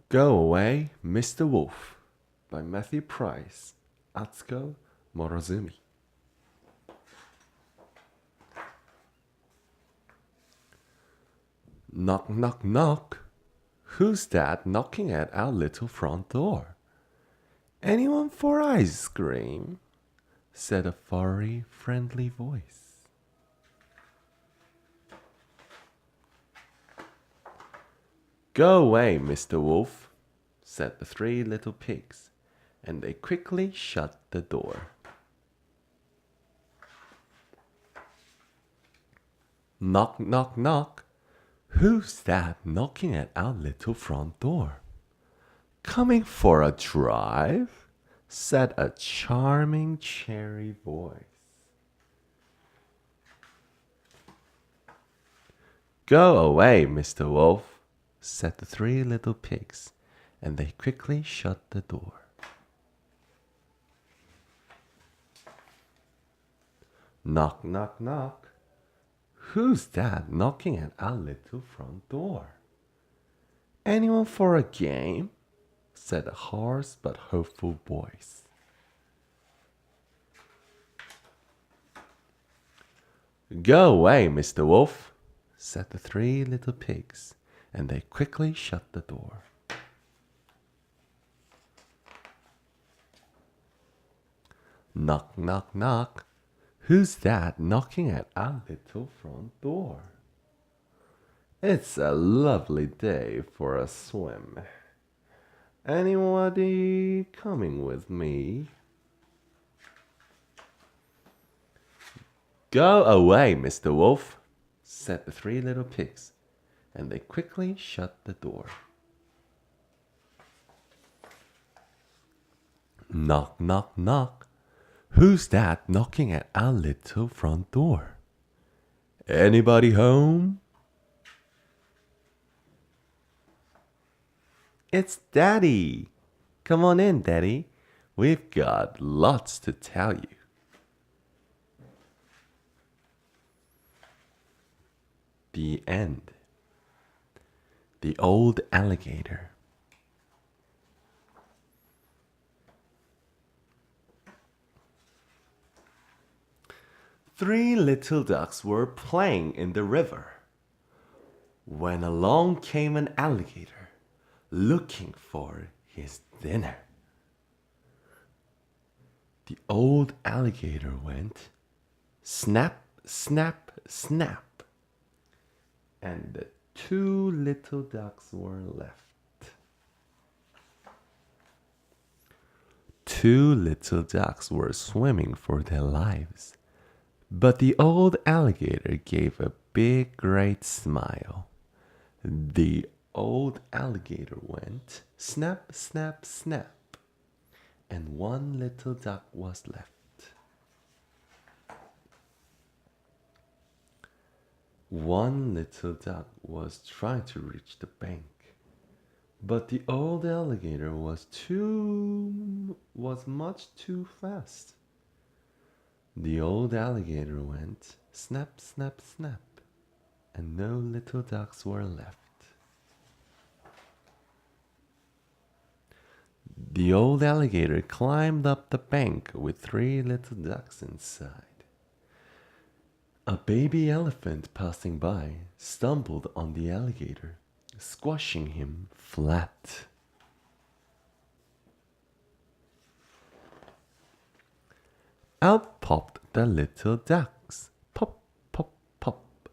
Go Away, Mr. Wolf by Matthew Price, Atsuko Morozumi. Knock, knock, knock. Who's that knocking at our little front door? Anyone for ice cream? Said a furry, friendly voice. Go away, Mr. Wolf, said the three little pigs, and they quickly shut the door. Knock, knock, knock. Who's that knocking at our little front door? Coming for a drive? Said a charming cherry voice. Go away, Mr. Wolf, said the three little pigs, and they quickly shut the door. Knock, knock, knock. Who's that knocking at our little front door? Anyone for a game? Said a hoarse but hopeful voice. Go away, Mr. Wolf, said the three little pigs, and they quickly shut the door. Knock, knock, knock. Who's that knocking at our little front door? It's a lovely day for a swim. Anybody coming with me? Go away, Mr. Wolf, said the three little pigs, and they quickly shut the door. Knock, knock, knock. Who's that knocking at our little front door? Anybody home? It's Daddy. Come on in, Daddy. We've got lots to tell you. The end. The old alligator. Three little ducks were playing in the river when along came an alligator looking for his dinner. The old alligator went snap, snap, snap, and the two little ducks were left. Two little ducks were swimming for their lives, but the old alligator gave a big, great smile. The old alligator went snap, snap, snap, and one little duck was left. One little duck was trying to reach the bank, but the old alligator was much too fast. The old alligator went snap, snap, snap, and no little ducks were left. The old alligator climbed up the bank with three little ducks inside. A baby elephant passing by stumbled on the alligator, squashing him flat. Out popped the little ducks, pop, pop, pop,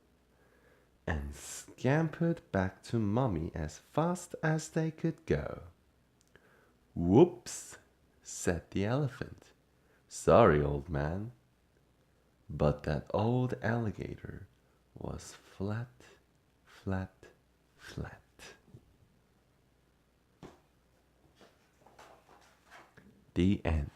and scampered back to Mommy as fast as they could go. Whoops, said the elephant. Sorry, old man. But that old alligator was flat, flat, flat. The end.